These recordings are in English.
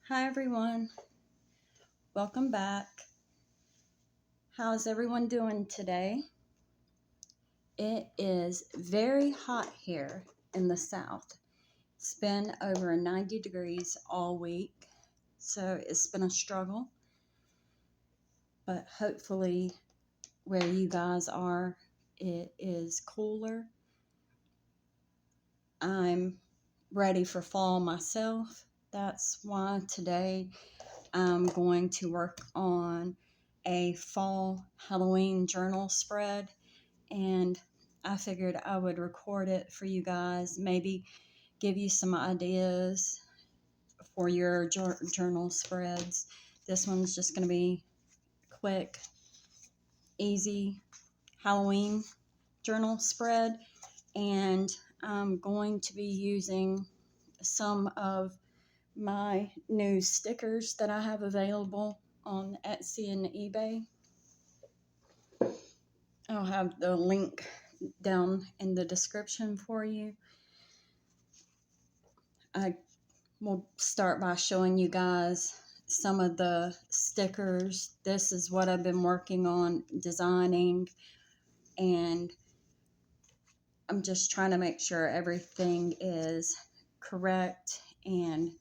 Hi everyone, welcome back. How's everyone doing today? It is very hot here in the south. It's been over 90 degrees all week, so it's been a struggle. But hopefully, where you guys are, it is cooler. I'm ready for fall myself. That's why today I'm going to work on a fall Halloween journal spread, and I figured I would record it for you guys, maybe give you some ideas for your journal spreads. This one's just going to be quick, easy Halloween journal spread, and I'm going to be using some of my new stickers that I have available on Etsy and eBay. I'll have the link down in the description for you. I will start by showing you guys some of the stickers. This is what I've been working on designing, and I'm just trying to make sure everything is correct and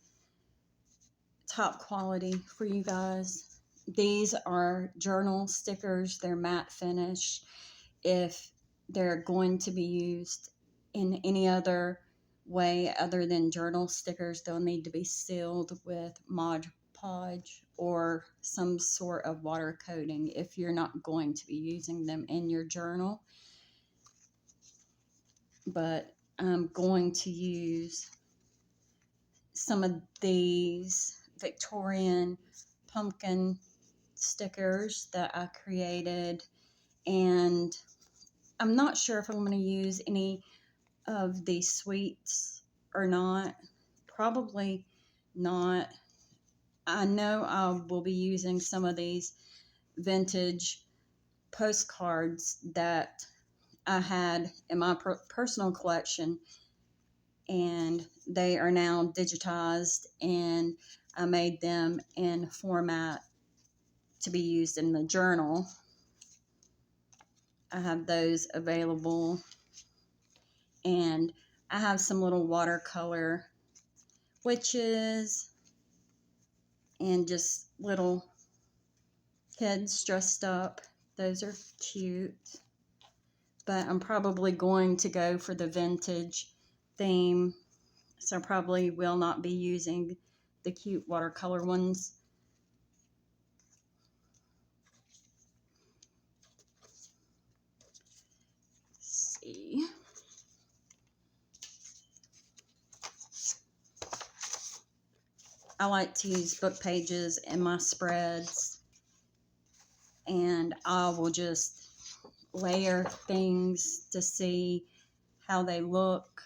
top quality for you guys. These are journal stickers. They're matte finish. If they're going to be used in any other way other than journal stickers, they'll need to be sealed with Mod Podge or some sort of water coating if you're not going to be using them in your journal. But I'm going to use some of these Victorian pumpkin stickers that I created, and I'm not sure if I'm going to use any of these sweets or not. Probably not. I know I will be using some of these vintage postcards that I had in my personal collection, and they are now digitized, and I made them in format to be used in the journal. I have those available, and I have some little watercolor witches and just little kids dressed up. Those are cute, but I'm probably going to go for the vintage theme, so I probably will not be using the cute watercolor ones. Let's see. I like to use book pages in my spreads, and I will just layer things to see how they look.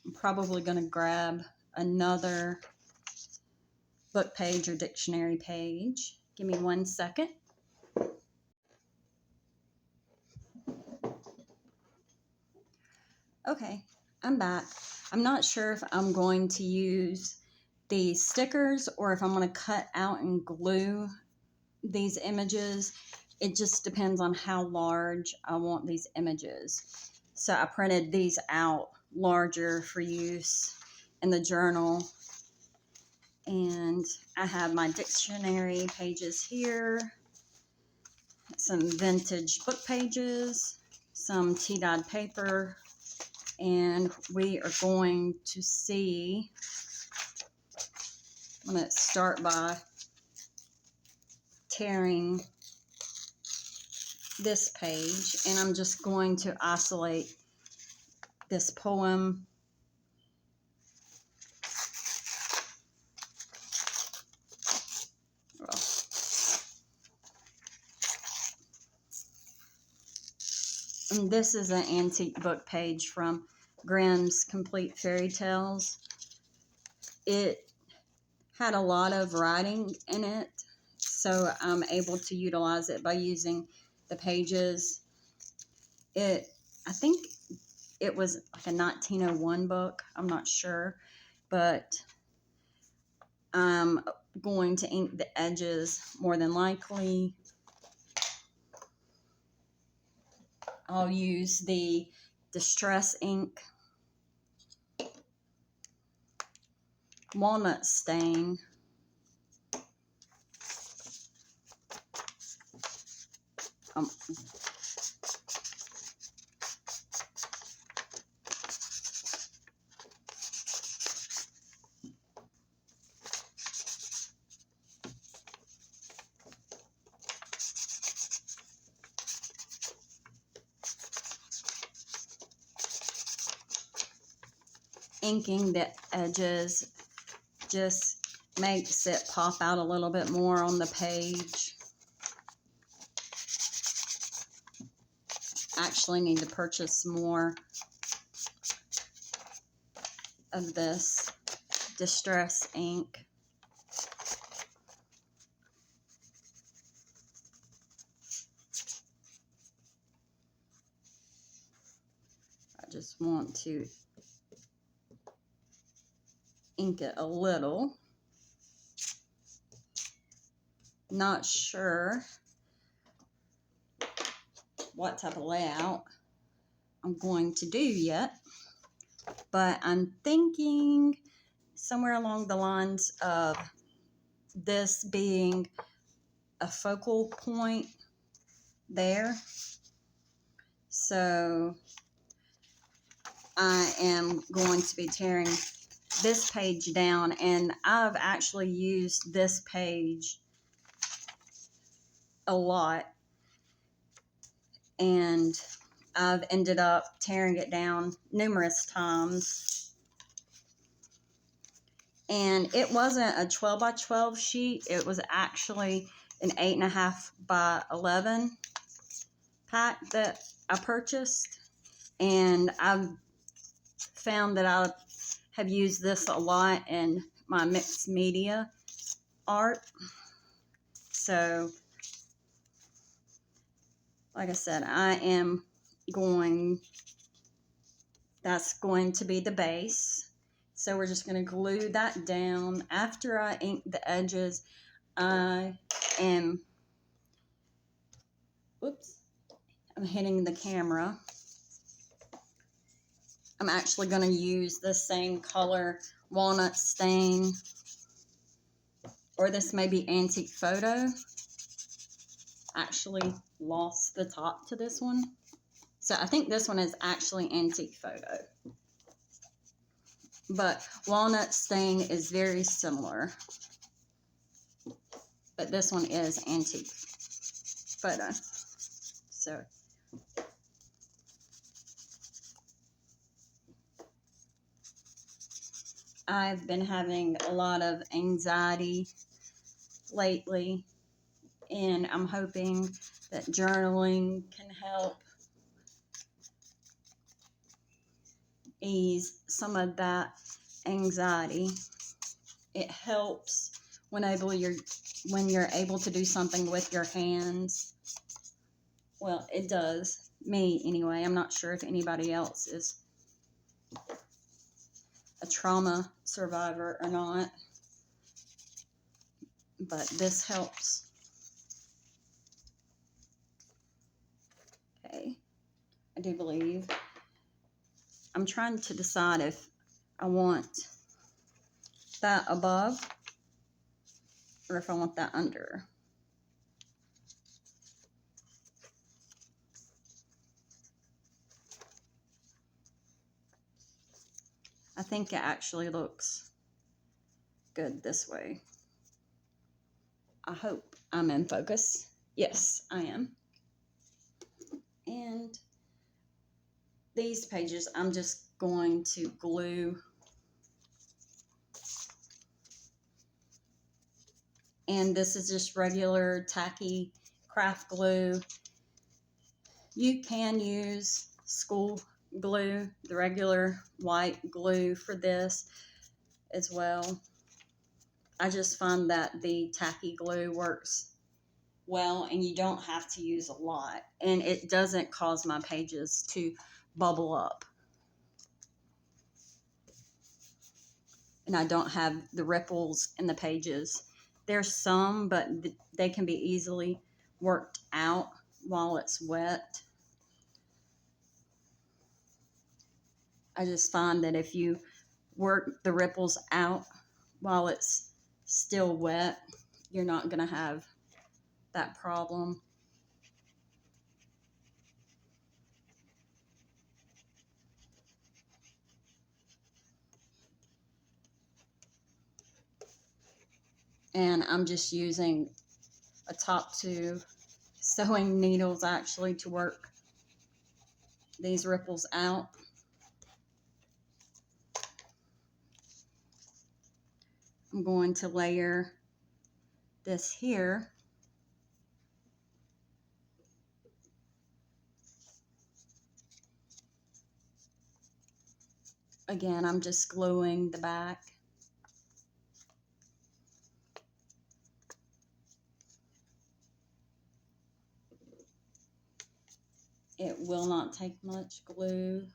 I'm probably going to grab another book page or dictionary page. Give me 1 second. Okay, I'm back. I'm not sure if I'm going to use these stickers or if I'm going to cut out and glue these images. It just depends on how large I want these images. So I printed these out larger for use in the journal, and I have my dictionary pages here, some vintage book pages, some tea-dyed paper, and we are going to see. I'm going to start by tearing this page, and I'm just going to isolate this poem. And this is an antique book page from Grimm's Complete Fairy Tales. It had a lot of writing in it, so I'm able to utilize it by using the pages. I think it was like a 1901 book. I'm not sure, but I'm going to ink the edges more than likely. I'll use the Distress ink, Walnut Stain, um, inking the edges just makes it pop out a little bit more on the page. Actually need to purchase more of this Distress ink. I just want to ink it a little. Not sure what type of layout I'm going to do yet, but I'm thinking somewhere along the lines of this being a focal point there. So I am going to be tearing this page down, and I've actually used this page a lot, and I've ended up tearing it down numerous times. And it wasn't a 12 by 12 sheet. It was actually an 8.5 by 11 pack that I purchased. And I've found that I have used this a lot in my mixed media art. So, like I said, that's going to be the base. So we're just going to glue that down. After I ink the edges, I'm hitting the camera. I'm actually going to use the same color Walnut Stain, or this may be Antique Photo. Actually lost the top to this one. So I think this one is actually Antique Photo. But Walnut Stain is very similar. But this one is Antique Photo. So I've been having a lot of anxiety lately, and I'm hoping that journaling can help ease some of that anxiety. It helps when you're able to do something with your hands. Well, it does me anyway. I'm not sure if anybody else is a trauma survivor or not, but this helps. Okay, I do believe. I'm trying to decide if I want that above or if I want that under. I think it actually looks good this way. I hope I'm in focus. Yes, I am. And these pages, I'm just going to glue. And this is just regular tacky craft glue. You can use school glue, the regular white glue for this as well. I just find that the tacky glue works well, and you don't have to use a lot, and it doesn't cause my pages to bubble up. and I don't have the ripples in the pages. There's some, but they can be easily worked out while it's wet. I just find that if you work the ripples out while it's still wet, you're not going to have that problem. And I'm just using a top 2 sewing needles actually to work these ripples out. I'm going to layer this here. Again, I'm just gluing the back. It will not take much glue.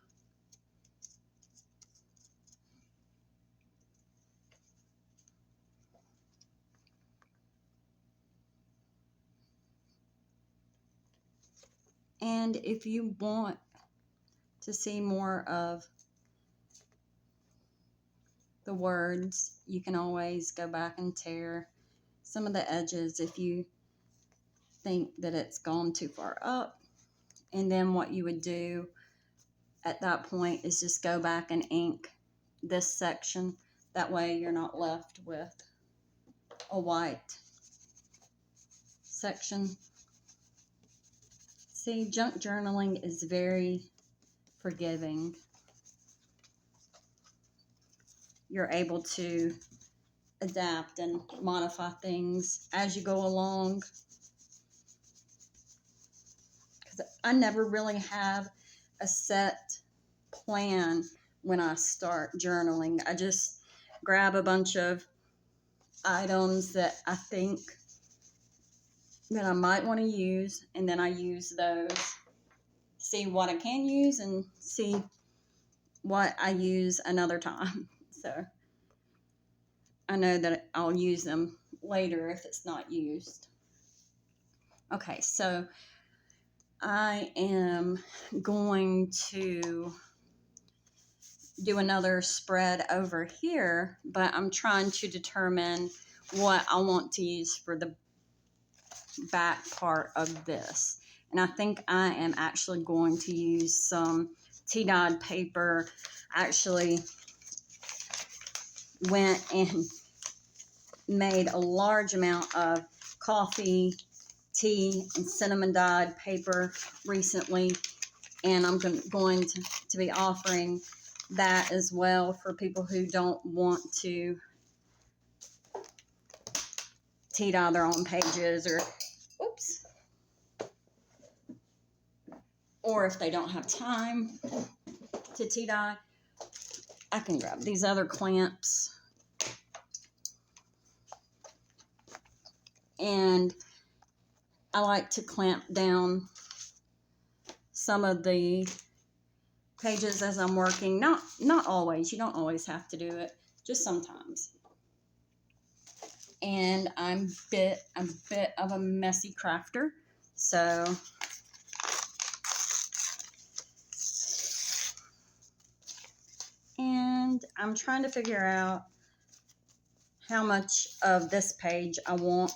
And if you want to see more of the words, you can always go back and tear some of the edges if you think that it's gone too far up. And then what you would do at that point is just go back and ink this section. That way you're not left with a white section. See, junk journaling is very forgiving. You're able to adapt and modify things as you go along. Because I never really have a set plan when I start journaling. I just grab a bunch of items that I think that I might want to use, and then I use those. See what I can use and see what I use another time. So I know that I'll use them later if it's not used. Okay, so I am going to do another spread over here, but I'm trying to determine what I want to use for the back part of this. And I think I am actually going to use some tea-dyed paper. I actually went and made a large amount of coffee, tea, and cinnamon dyed paper recently, and I'm going to be offering that as well for people who don't want to tea dye their own pages, or if they don't have time to tea dye. I can grab these other clamps, and I like to clamp down some of the pages as I'm working. Not always. You don't always have to do it. Just sometimes. And I'm a bit of a messy crafter, so and I'm trying to figure out how much of this page I want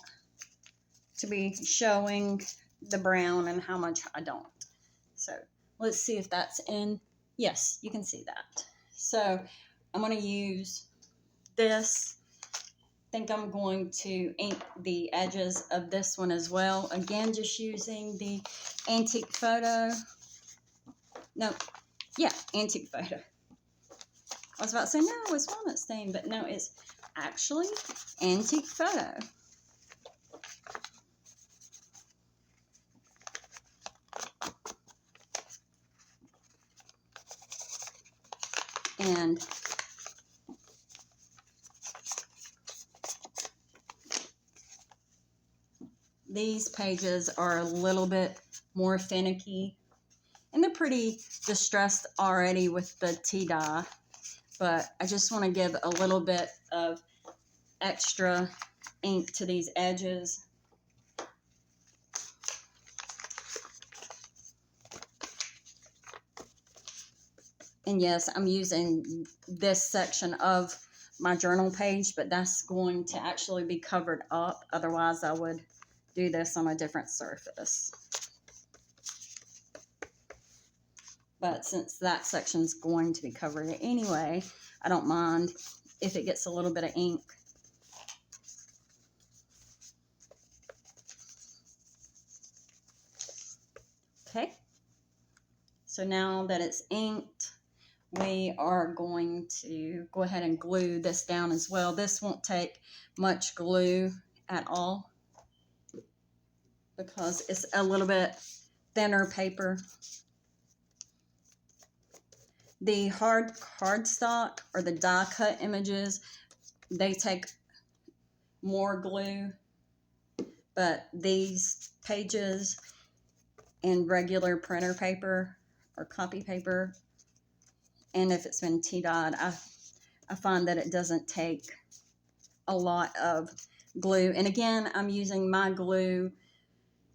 to be showing the brown and how much I don't. So let's see if that's in. Yes, you can see that. So I'm going to use this. I think I'm going to ink the edges of this one as well. Again, just using the Antique Photo. No, yeah, Antique Photo. I was about to say, no, it's Walnut Stain, but no, it's actually Antique Photo. And these pages are a little bit more finicky, and they're pretty distressed already with the tea dye, but I just want to give a little bit of extra ink to these edges. And yes, I'm using this section of my journal page, but that's going to actually be covered up. Otherwise, I would do this on a different surface. But since that section's going to be covered anyway, I don't mind if it gets a little bit of ink. Okay, so now that it's inked, we are going to go ahead and glue this down as well. This won't take much glue at all because it's a little bit thinner paper. The hard cardstock or the die cut images, they take more glue, but these pages and regular printer paper or copy paper, and if it's been tea-dyed, I find that it doesn't take a lot of glue. And again, I'm using my glue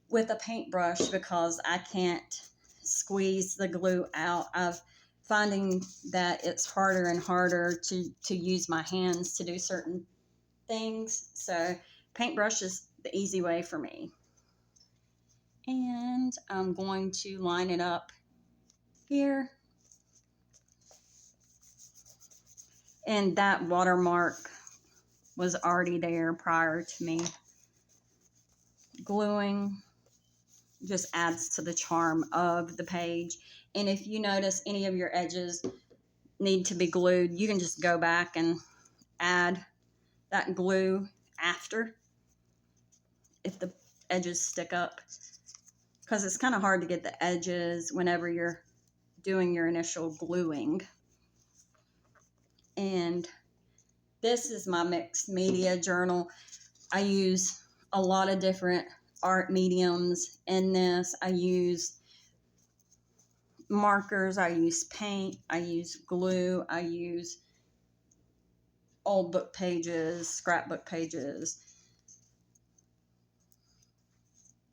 with a paintbrush because I can't squeeze the glue out. I've finding that it's harder and harder to use my hands to do certain things. So paintbrush is the easy way for me. And I'm going to line it up here. And that watermark was already there prior to me gluing. Just adds to the charm of the page. And if you notice any of your edges need to be glued, you can just go back and add that glue after if the edges stick up, because it's kind of hard to get the edges whenever you're doing your initial gluing. And this is my mixed media journal. I use a lot of different art mediums in this. I use markers, I use paint, I use glue, I use old book pages, scrapbook pages,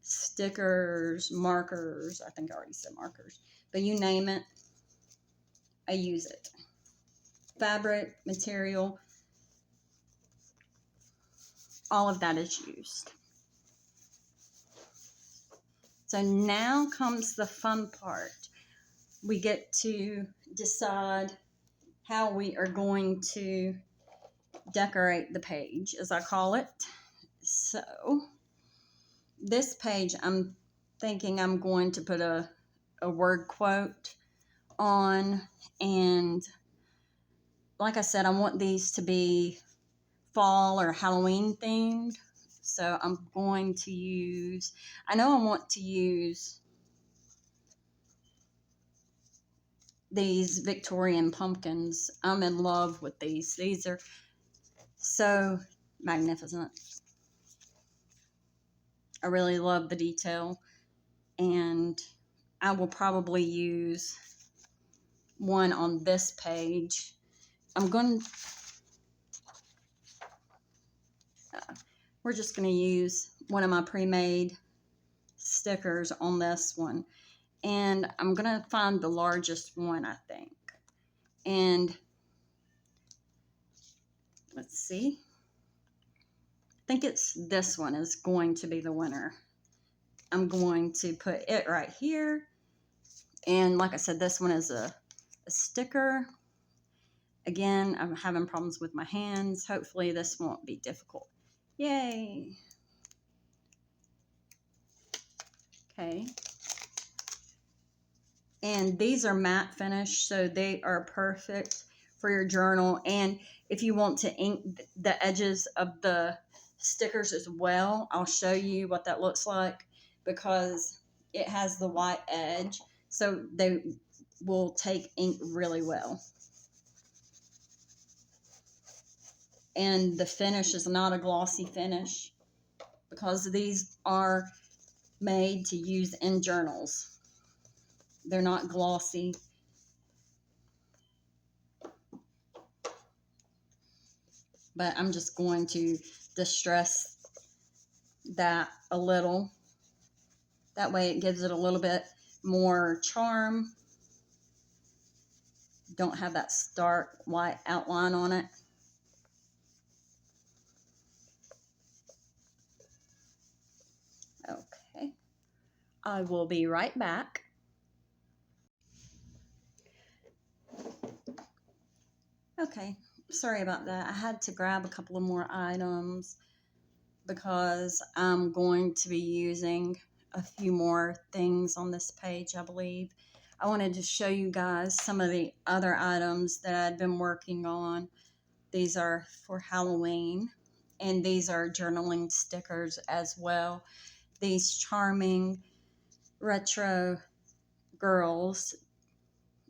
stickers, markers. I think I already said markers, but you name it, I use it. Fabric, material, all of that is used. So now comes the fun part. We get to decide how we are going to decorate the page, as I call it. So this page, I'm thinking I'm going to put a word quote on, and like I said, I want these to be fall or Halloween themed. So I'm going to use, I know I want to use these Victorian pumpkins. I'm in love with these. These are so magnificent. I really love the detail, and I will probably use one on this page. We're just going to use one of my pre-made stickers on this one. And I'm going to find the largest one, I think. And let's see. I think it's this one is going to be the winner. I'm going to put it right here. And like I said, this one is a sticker. Again, I'm having problems with my hands. Hopefully this won't be difficult. Yay. Okay. And these are matte finish, so they are perfect for your journal. And if you want to ink the edges of the stickers as well, I'll show you what that looks like, because it has the white edge, so they will take ink really well. And the finish is not a glossy finish, because these are made to use in journals. They're not glossy. but I'm just going to distress that a little. That way it gives it a little bit more charm. Don't have that stark white outline on it. Okay, I will be right back. Okay, sorry about that. I had to grab a couple of more items because I'm going to be using a few more things on this page, I believe. I wanted to show you guys some of the other items that I've been working on. These are for Halloween, and these are journaling stickers as well. These charming retro girls,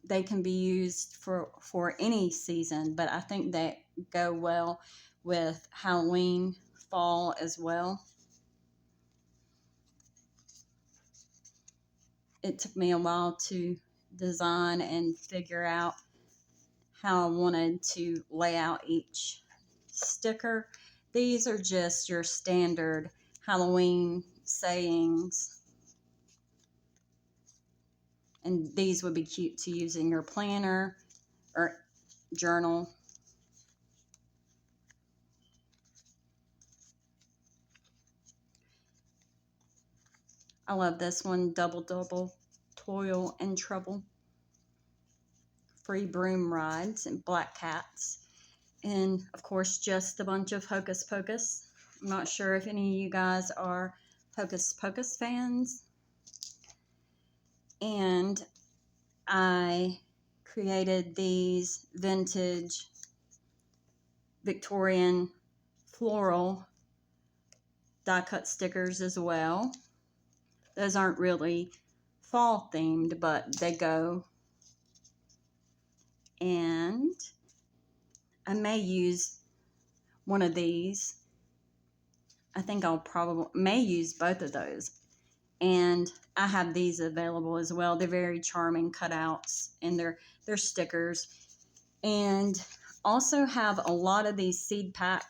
they can be used for any season, but I think they go well with Halloween, fall as well. It took me a while to design and figure out how I wanted to lay out each sticker. These are just your standard Halloween sayings, and these would be cute to use in your planner or journal. I love this one, double double, toil and trouble, free broom rides, and black cats. And of course, just a bunch of Hocus Pocus. I'm not sure if any of you guys are Hocus Pocus fans. And I created these vintage Victorian floral die cut stickers as well. Those aren't really fall themed, but they go. And I may use one of these. I think I'll probably may use both of those. And I have these available as well. They're very charming cutouts, and they're stickers. And also have a lot of these seed pack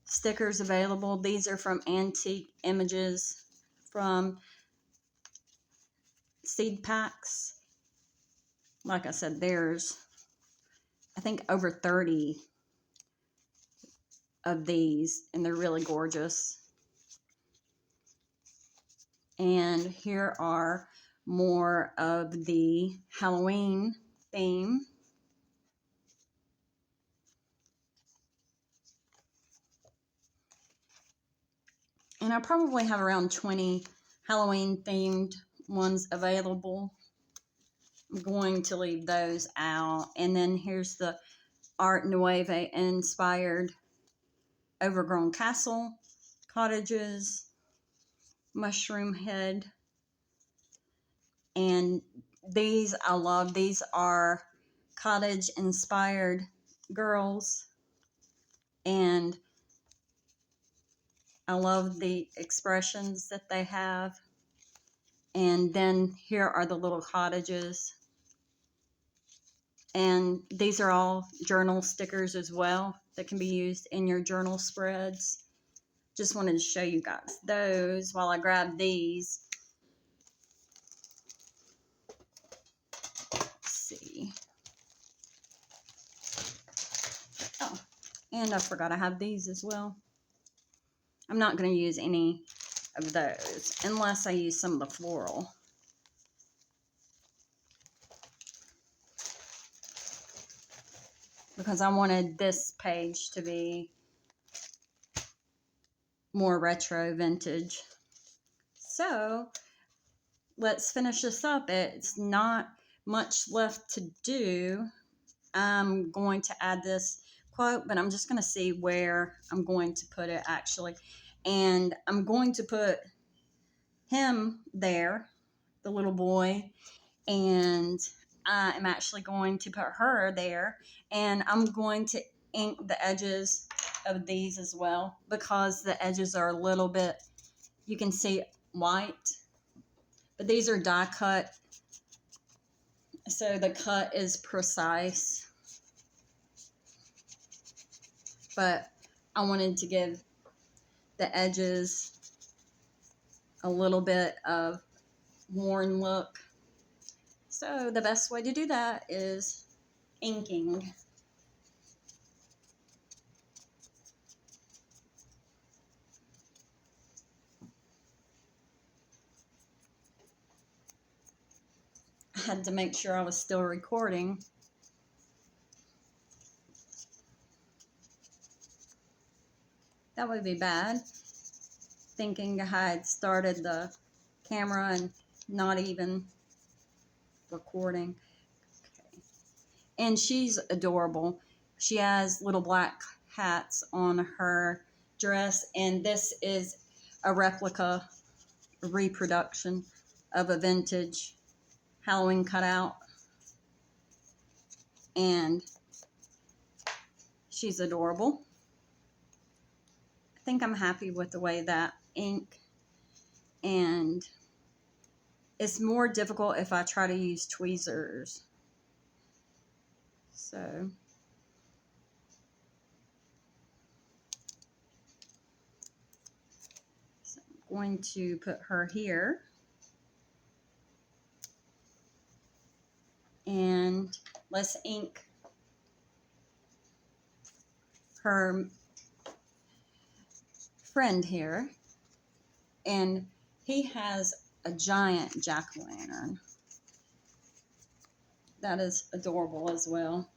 stickers available. These are from Antique Images from seed packs. Like I said, there's, I think, over 30 of these, and they're really gorgeous. And here are more of the Halloween theme. And I probably have around 20 Halloween themed ones available. I'm going to leave those out. And then here's the Art Nouveau inspired overgrown castle, cottages, mushroom head. And these I love. These are cottage inspired girls. And I love the expressions that they have. And then here are the little cottages. And these are all journal stickers as well that can be used in your journal spreads. Just wanted to show you guys those while I grab these. Let's see. Oh, and I forgot I have these as well. I'm not going to use any of those unless I use some of the floral. Because I wanted this page to be more retro vintage. So let's finish this up. It's not much left to do. I'm going to add this quote, but I'm just going to see where I'm going to put it actually. And I'm going to put him there, the little boy, and I am actually going to put her there, and I'm going to ink the edges of these as well because the edges are a little bit, you can see white, but these are die cut, so the cut is precise. but I wanted to give the edges a little bit of worn look. So the best way to do that is inking. I had to make sure I was still recording. That would be bad. Thinking I had started the camera and not even recording. Okay. And she's adorable. She has little black hats on her dress, and this is a replica, a reproduction of a vintage Halloween cutout. And she's adorable. I think I'm happy with the way that ink, and it's more difficult if I try to use tweezers. So I'm going to put her here. And let's ink her friend here. And he has a giant jack-o'-lantern. That is adorable as well.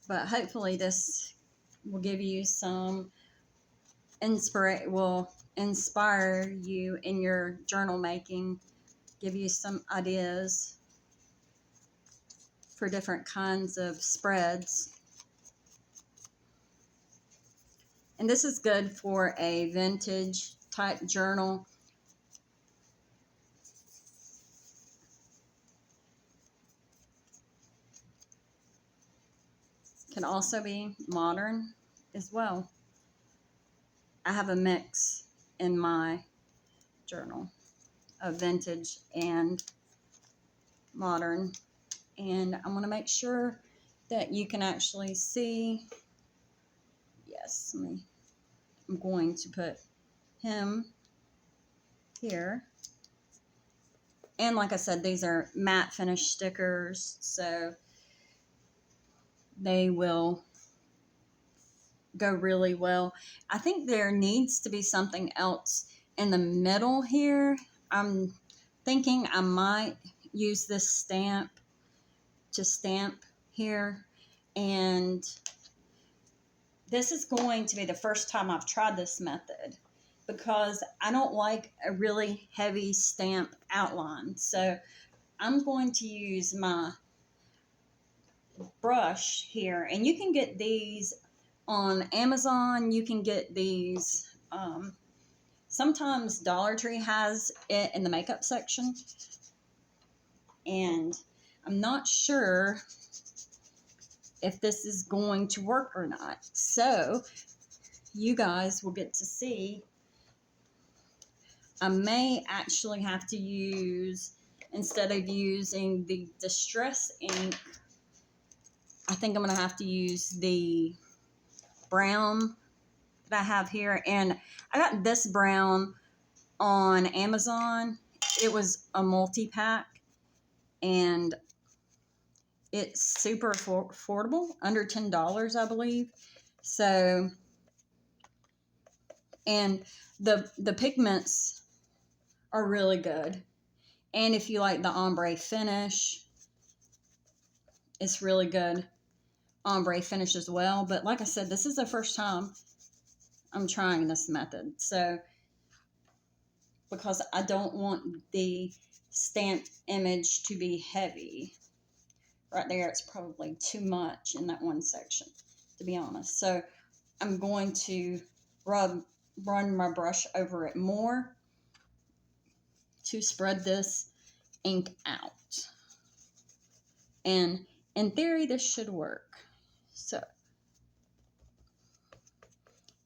But hopefully this will give you some will inspire you in your journal making, give you some ideas for different kinds of spreads. And this is good for a vintage type journal. Can also be modern as well. I have a mix in my journal of vintage and modern, and I'm going to make sure that you can actually see. Yes, I'm going to put him here. And like I said, these are matte finish stickers, so they will go really well. I think there needs to be something else in the middle here. I'm thinking I might use this stamp to stamp here, and this is going to be the first time I've tried this method because I don't like a really heavy stamp outline. So I'm going to use my brush here, and you can get these on Amazon. You can get these, sometimes Dollar Tree has it in the makeup section, and I'm not sure if this is going to work or not. So you guys will get to see. I may actually have to use, instead of using the Distress ink, I think I'm going to have to use the brown that I have here. And I got this brown on Amazon. It was a multi-pack, and it's super affordable, under $10, I believe. So, and the pigments are really good. And if you like the ombre finish, it's really good ombre finish as well. But like I said, this is the first time I'm trying this method. So, because I don't want the stamped image to be heavy. Right there, it's probably too much in that one section, to be honest. So I'm going to run my brush over it more to spread this ink out. And in theory, this should work. So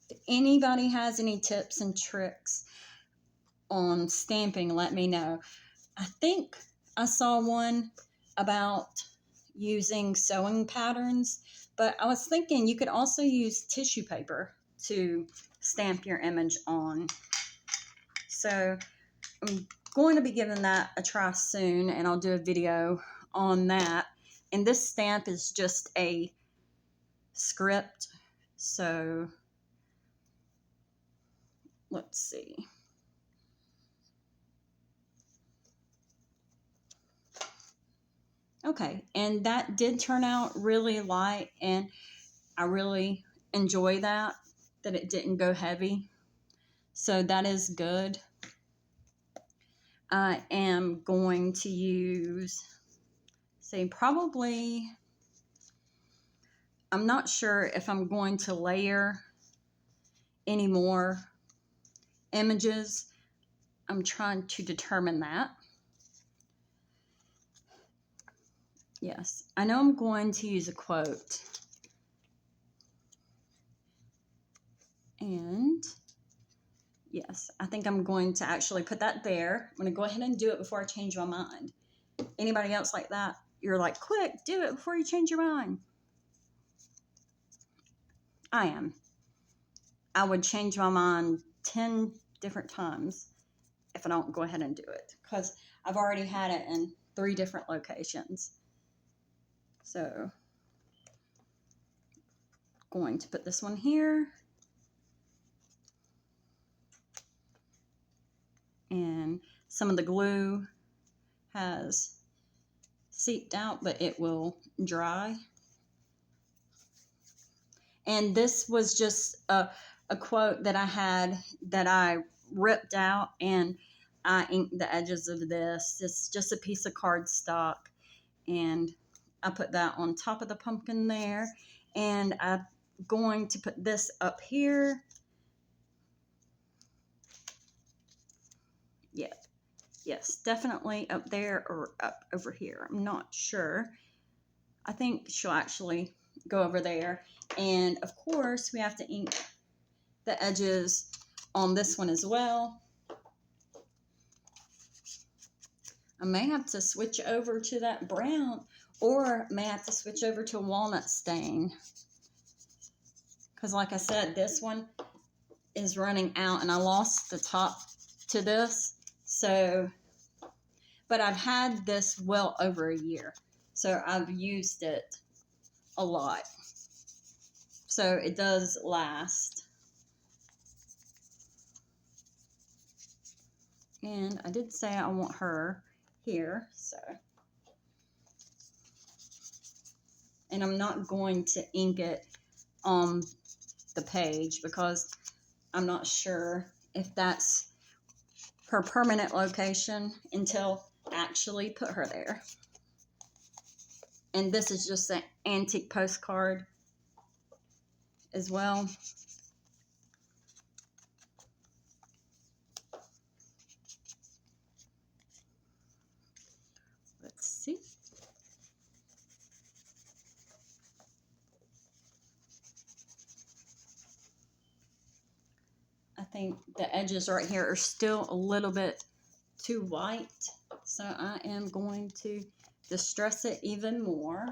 if anybody has any tips and tricks on stamping, let me know. I think I saw one about using sewing patterns, but I was thinking you could also use tissue paper to stamp your image on. So I'm going to be giving that a try soon, and I'll do a video on that. And this stamp is just a script. So let's see. Okay, and that did turn out really light, and I really enjoy that it didn't go heavy. So that is good. I am going to use, say, probably, I'm not sure if I'm going to layer any more images. I'm trying to determine that. Yes, I know I'm going to use a quote. And yes, I think I'm going to actually put that there. I'm going to go ahead and do it before I change my mind. Anybody else like that? You're like, quick, do it before you change your mind. I am. I would change my mind 10 different times if I don't go ahead and do it, because I've already had it in 3 different locations. So, going to put this one here. And some of the glue has seeped out, but it will dry. And this was just a quote that I had that I ripped out, and I inked the edges of this. It's just a piece of cardstock, and I put that on top of the pumpkin there. And I'm going to put this up here. Yeah, yes, definitely up there or up over here. I'm not sure. I think she'll actually go over there. And of course, we have to ink the edges on this one as well. I may have to switch over to that brown, or may have to switch over to a walnut stain. Because like I said, this one is running out, and I lost the top to this. So, but I've had this well over a year. So I've used it a lot. So it does last. And I did say I want her here, so. And I'm not going to ink it on the page because I'm not sure if that's her permanent location until I actually put her there. And this is just an antique postcard as well. Let's see. I think the edges right here are still a little bit too white, so I am going to distress it even more.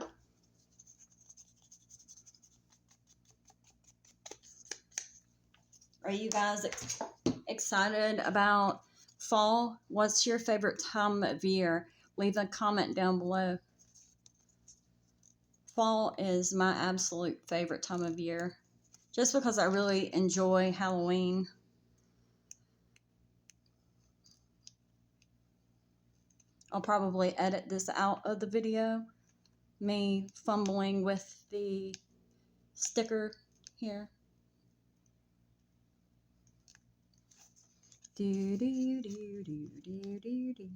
Are you guys excited about fall? What's your favorite time of year? Leave a comment down below. Fall is my absolute favorite time of year, just because I really enjoy Halloween. I'll probably edit this out of the video, me fumbling with the sticker here. Do do do do do do do.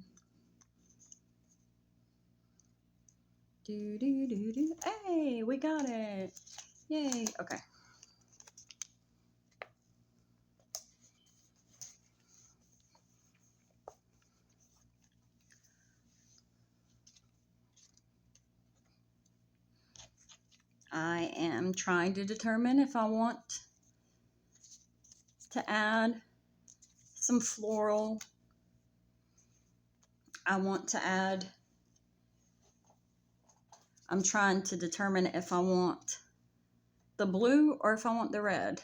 Do do do do. Hey, we got it. Yay. Okay. I am trying to determine if I want to add some floral. I'm trying to determine if I want the blue or if I want the red.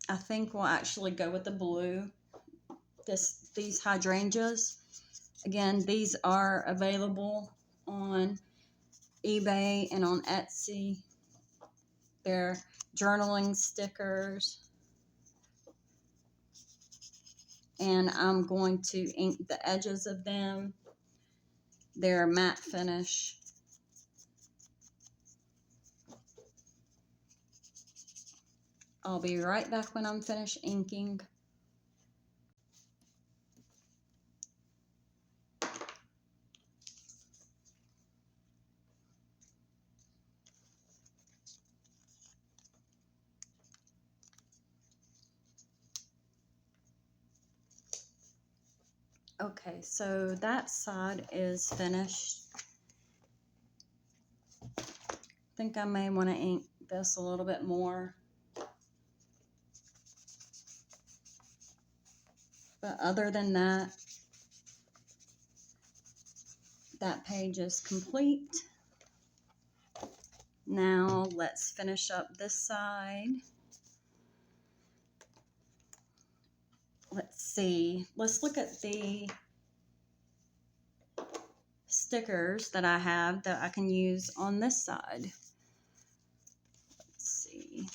I think we'll actually go with the blue. These hydrangeas, again, these are available on eBay and on Etsy. They're journaling stickers. And I'm going to ink the edges of them. They're matte finish. I'll be right back when I'm finished inking. Okay, so that side is finished. I think I may want to ink this a little bit more. But other than that, that page is complete. Now let's finish up this side. Let's see. Let's look at the stickers that I have that I can use on this side. Let's see.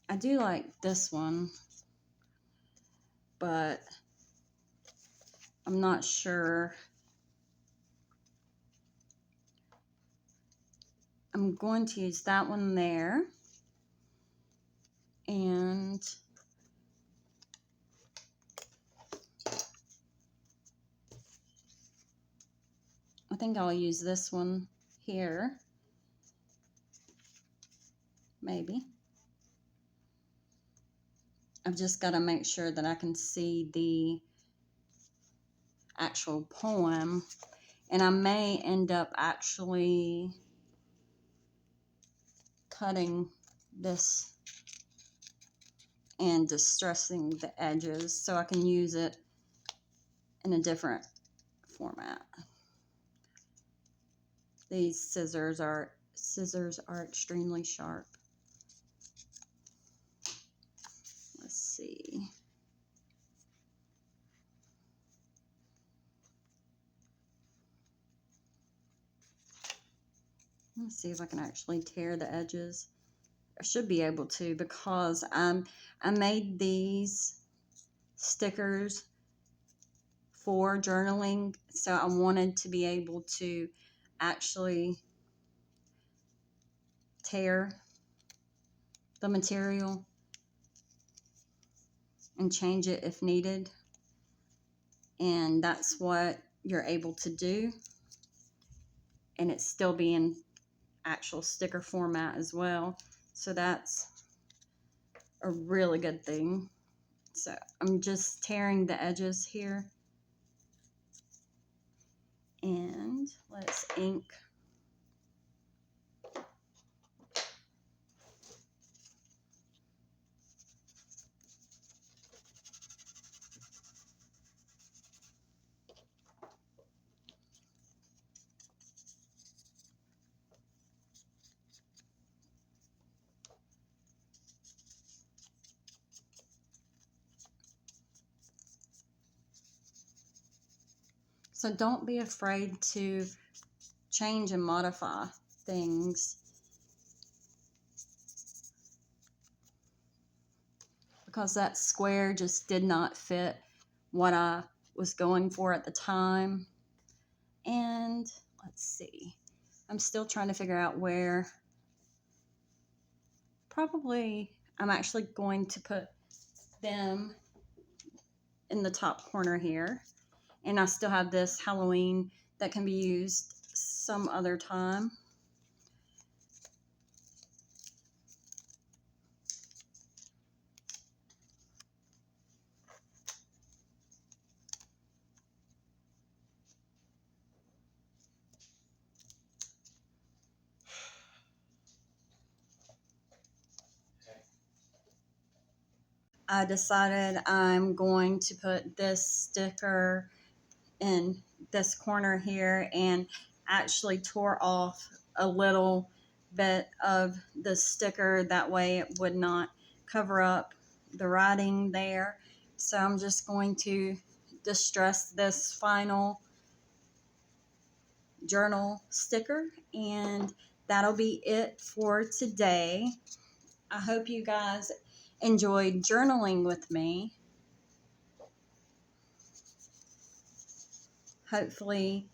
I do like this one, but I'm not sure. I'm going to use that one there. And I think I'll use this one here. Maybe. I've just got to make sure that I can see the actual poem. And I may end up actually cutting this and distressing the edges so I can use it in a different format. These scissors are extremely sharp. Let's see. Let's see if I can actually tear the edges. I should be able to, because I made these stickers for journaling, so I wanted to be able to actually tear the material and change it if needed. And that's what you're able to do. And it's still being actual sticker format as well. So that's a really good thing. So I'm just tearing the edges here. And let's ink. So don't be afraid to change and modify things, because that square just did not fit what I was going for at the time. And let's see, I'm still trying to figure out where. Probably I'm actually going to put them in the top corner here. And I still have this Halloween that can be used some other time. I decided I'm going to put this sticker in this corner here, and actually tore off a little bit of the sticker. That way it would not cover up the writing there. So I'm just going to distress this final journal sticker, and that'll be it for today. I hope you guys enjoyed journaling with me. Hopefully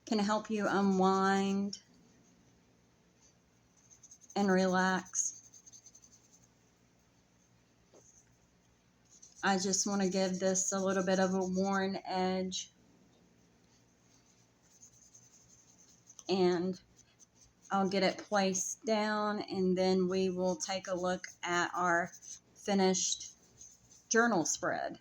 can help you unwind and relax. I just want to give this a little bit of a worn edge, and I'll get it placed down, and then we will take a look at our finished journal spread.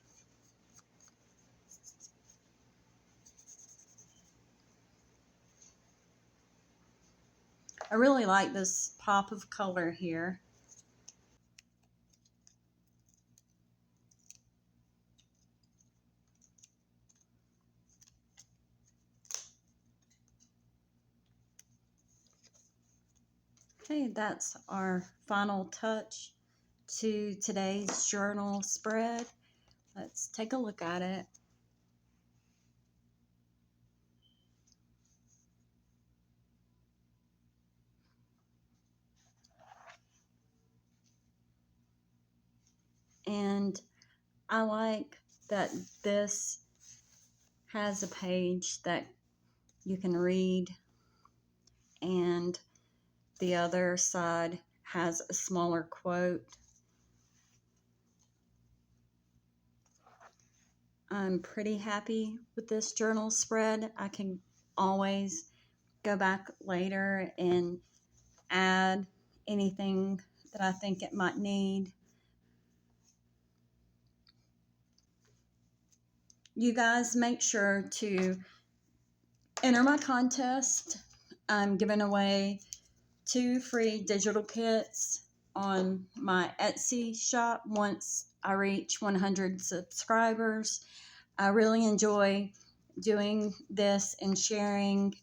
I really like this pop of color here. Okay, that's our final touch to today's journal spread. Let's take a look at it. And I like that this has a page that you can read, and the other side has a smaller quote. I'm pretty happy with this journal spread. I can always go back later and add anything that I think it might need. You guys make sure to enter my contest. I'm giving away 2 free digital kits on my Etsy shop once I reach 100 subscribers. I really enjoy doing this and sharing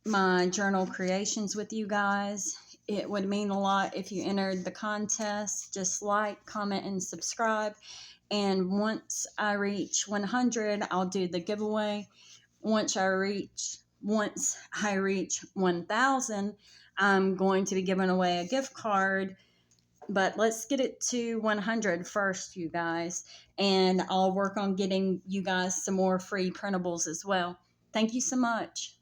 my journal creations with you guys. It would mean a lot if you entered the contest. Just like, comment, and subscribe. And once I reach 100, I'll do the giveaway. Once I reach 1,000, I'm going to be giving away a gift card. But let's get it to 100 first, you guys. And I'll work on getting you guys some more free printables as well. Thank you so much.